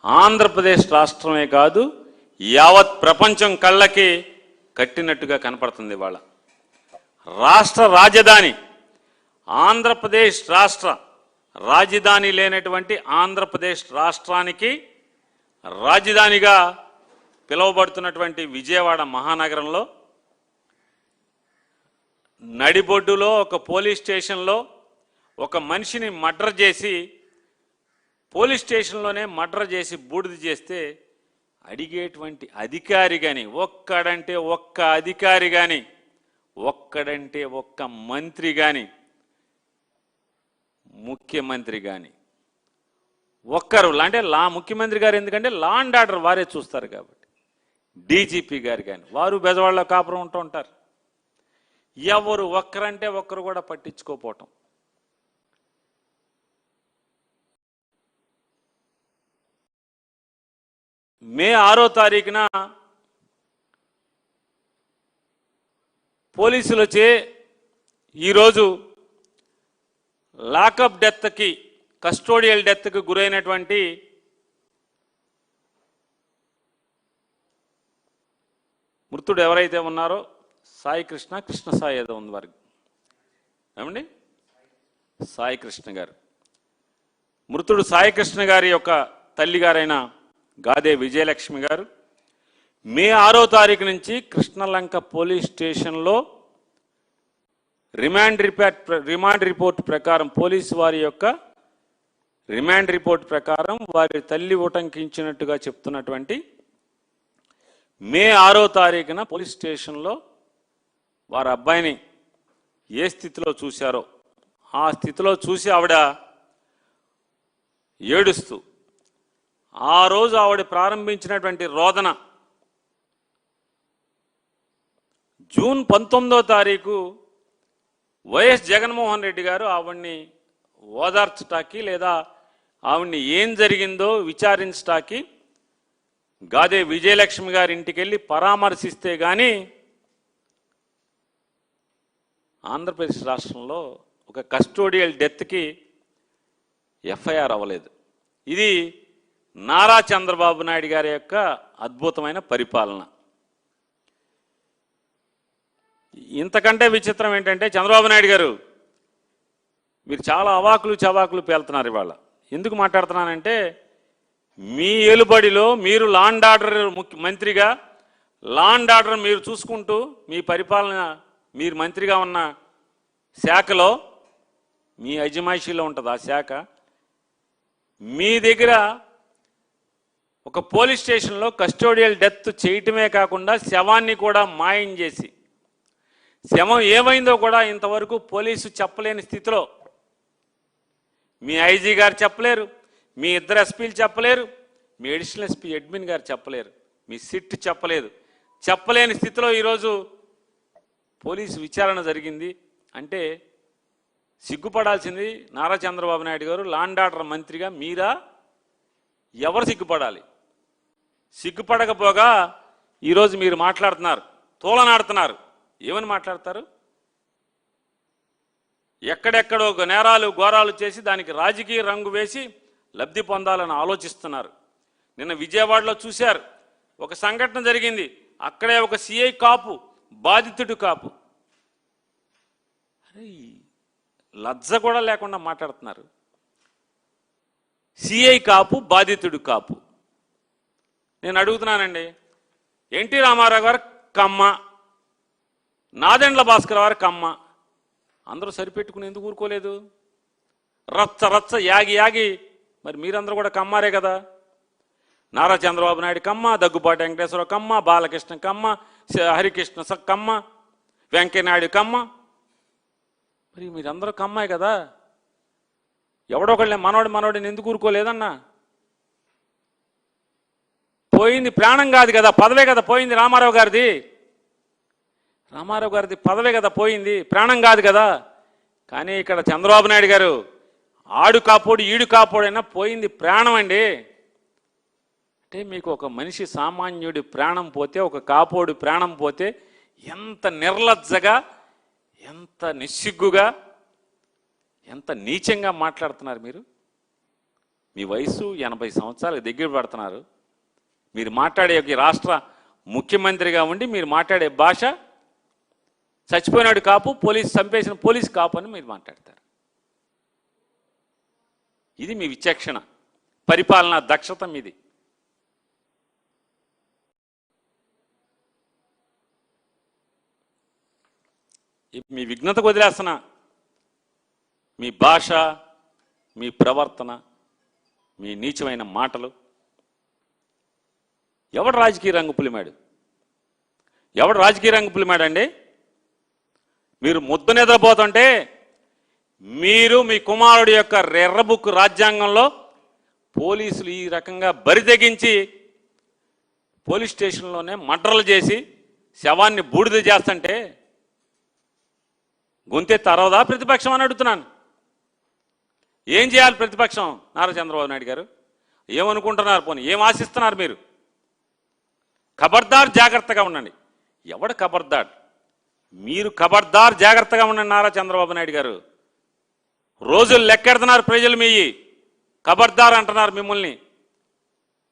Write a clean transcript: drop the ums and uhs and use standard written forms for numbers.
ఆంధ్రప్రదేశ్ రాష్ట్రమే కాదు యావత్ ప్రపంచం కళ్ళకి కట్టినట్టుగా కనపడుతుంది వాళ్ళ రాష్ట్ర రాజధాని ఆంధ్రప్రదేశ్ రాష్ట్ర రాజధాని లేనటువంటి ఆంధ్రప్రదేశ్ రాష్ట్రానికి రాజధానిగా పిలువబడుతున్నటువంటి విజయవాడ మహానగరంలో నడిబొడ్డులో ఒక పోలీస్ స్టేషన్లో ఒక మనిషిని మర్డర్ చేసి పోలీస్ స్టేషన్లోనే మర్డర్ చేసి బూడిద చేస్తే అడిగేటువంటి అధికారి కానీ ఒక్కడంటే ఒక్క అధికారి కానీ ఒక్కడంటే ఒక్క మంత్రి కానీ ముఖ్యమంత్రి కానీ ఒక్కరు అంటే ముఖ్యమంత్రి గారు ఎందుకంటే లా అండ్ ఆర్డర్ వారే చూస్తారు కాబట్టి డీజీపీ గారు కానీ వారు బెజవాడలో కాపురం ఉంటూ ఉంటారు. ఎవరు ఒక్కరంటే ఒక్కరు కూడా పట్టించుకోపోవటం. మే 6వ తారీఖున పోలీసులచే ఈరోజు లాకప్ డెత్కి కస్టోడియల్ డెత్కి గురైనటువంటి మృతుడు ఎవరైతే ఉన్నారో సాయి కృష్ణ కృష్ణ సాయి ఏదో ఉంది వారికి ఏమండి సాయి కృష్ణ గారు మృతుడు సాయి కృష్ణ గారి యొక్క తల్లిగారైన గాదే విజయలక్ష్మి గారు మే 6వ తారీఖు నుంచి కృష్ణలంక పోలీస్ స్టేషన్లో రిమాండ్ రిపోర్ట్ ప్రకారం పోలీసు వారి యొక్క రిమాండ్ రిపోర్ట్ ప్రకారం వారి తల్లి ఉటంకించినట్టుగా చెప్తున్నటువంటి మే 6వ తారీఖున పోలీస్ స్టేషన్లో వారి అబ్బాయిని ఏ స్థితిలో చూశారో ఆ స్థితిలో చూసి ఆవిడ ఏడుస్తూ ఆ రోజు ఆవిడ ప్రారంభించినటువంటి రోదన జూన్ 19వ తారీఖు వైఎస్ జగన్మోహన్ రెడ్డి గారు ఆవిడ్ని ఓదార్చటానికి లేదా ఆవిడ్ని ఏం జరిగిందో విచారించటానికి గాదే విజయలక్ష్మి గారి ఇంటికి వెళ్ళి పరామర్శిస్తే కానీ ఆంధ్రప్రదేశ్ రాష్ట్రంలో ఒక కస్టోడియల్ డెత్కి ఎఫ్ఐఆర్ అవ్వలేదు. ఇది నారా చంద్రబాబు నాయుడు గారి యొక్క అద్భుతమైన పరిపాలన. ఇంతకంటే విచిత్రం ఏంటంటే చంద్రబాబు నాయుడు గారు మీరు చాలా అవాకులు చవాకులు పేలుతున్నారు ఇవాళ. ఎందుకు మాట్లాడుతున్నానంటే మీ ఏలుబడిలో మీరు లా అండ్ ఆర్డర్ మంత్రిగా లా అండ్ ఆర్డర్ మీరు చూసుకుంటూ మీ పరిపాలన మీరు మంత్రిగా ఉన్న శాఖలో మీ అజమాయిషీలో ఉంటుంది ఆ శాఖ. మీ దగ్గర ఒక పోలీస్ స్టేషన్లో కస్టోడియల్ డెత్ చేయటమే కాకుండా శవాన్ని కూడా మాయం చేసి శవం ఏమైందో కూడా ఇంతవరకు పోలీసు చెప్పలేని స్థితిలో మీ ఐజీ గారు చెప్పలేరు, మీ ఇద్దరు ఎస్పీలు చెప్పలేరు, మీ అడిషనల్ ఎస్పీ అడ్మిన్ గారు చెప్పలేరు, మీ సిట్ చెప్పలేదు. చెప్పలేని స్థితిలో ఈరోజు పోలీసు విచారణ జరిగింది అంటే సిగ్గుపడాల్సింది నారా చంద్రబాబు నాయుడు గారు లా అండ్ ఆర్డర్ మంత్రిగా మీరా? ఎవరు సిగ్గుపడాలి? సిగ్గుపడకపోగా ఈరోజు మీరు మాట్లాడుతున్నారు, తోలనాడుతున్నారు. ఏమని మాట్లాడతారు? ఎక్కడెక్కడో నేరాలు ఘోరాలు చేసి దానికి రాజకీయ రంగు వేసి లబ్ధి పొందాలని ఆలోచిస్తున్నారు. నిన్న విజయవాడలో చూశారు, ఒక సంఘటన జరిగింది. అక్కడే ఒక సిఐ కాపు, బాధితుడు కాపు. అరే లజ్జ కూడా లేకుండా మాట్లాడుతున్నారు. సిఐ కాపు, బాధితుడు కాపు. నేను అడుగుతున్నానండి, ఎన్టీ రామారావు గారు కమ్మ, నాదెండ్ల భాస్కర్ గారు కమ్మ, అందరూ సరిపెట్టుకుని ఎందుకు ఊరుకోలేదు? రచ్చ రచ్చ యాగి యాగి మరి మీరందరూ కూడా కమ్మారే కదా. నారా చంద్రబాబు నాయుడు కమ్మ, దగ్గుబాటి వెంకటేశ్వరరావు కమ్మ, బాలకృష్ణ కమ్మ, హరికృష్ణ కమ్మ, వెంకయ్యనాయుడు కమ్మ. మరి మీరందరూ కమ్మాయి కదా. ఎవడొకళ్ళే మనోడిని ఎందుకు ఊరుకోలేదన్నా? పోయింది ప్రాణం కాదు కదా, పదవే కదా పోయింది. రామారావు గారిది పదవే కదా పోయింది, ప్రాణం కాదు కదా. కానీ ఇక్కడ చంద్రబాబు నాయుడు గారు ఆడు కాపోడు ఈడు కాపోడైనా పోయింది ప్రాణం అండి. అంటే మీకు ఒక మనిషి సామాన్యుడి ప్రాణం పోతే, ఒక కాపోడు ప్రాణం పోతే ఎంత నిర్లజ్జగా, ఎంత నిస్సిగ్గుగా, ఎంత నీచంగా మాట్లాడుతున్నారు మీరు. మీ వయసు 80 సంవత్సరాలకు దగ్గర పడుతున్నారు. మీరు మాట్లాడే ఒక రాష్ట్ర ముఖ్యమంత్రిగా ఉండి మీరు మాట్లాడే భాష చచ్చిపోయినాడు కాపు, పోలీసు చంపేసిన పోలీసు కాపు అని మీరు మాట్లాడతారు. ఇది మీ విచక్షణ, పరిపాలనా దక్షత మీది. మీ విఘ్నతకు వదిలేస్తున్నా. మీ భాష, మీ ప్రవర్తన, మీ నీచమైన మాటలు. ఎవడు రాజకీయ రంగు పులిమాడు? ఎవడు రాజకీయ రంగు పులిమాడండి? మీరు ముద్దు నిద్రపోతుంటే మీరు మీ కుమారుడి యొక్క ఎర్రబుక్కు రాజ్యాంగంలో పోలీసులు ఈ రకంగా బరితెగించి పోలీస్ స్టేషన్లోనే మర్డర్లు చేసి శవాన్ని బూడిద చేస్తుంటే గొంతె తరవదా ప్రతిపక్షం అని అడుగుతున్నాను. ఏం చేయాలి ప్రతిపక్షం? నారా చంద్రబాబు నాయుడు గారు ఏమనుకుంటున్నారు? పోనీ ఏం ఆశిస్తున్నారు మీరు? ఖబర్దార్, జాగ్రత్తగా ఉండండి. ఎవడు ఖబర్దార్? మీరు ఖబర్దార్, జాగ్రత్తగా ఉండండి నారా చంద్రబాబు నాయుడు గారు. రోజులు లెక్కెడుతున్నారు ప్రజలు, మీ ఖబర్దార్ అంటున్నారు మిమ్మల్ని.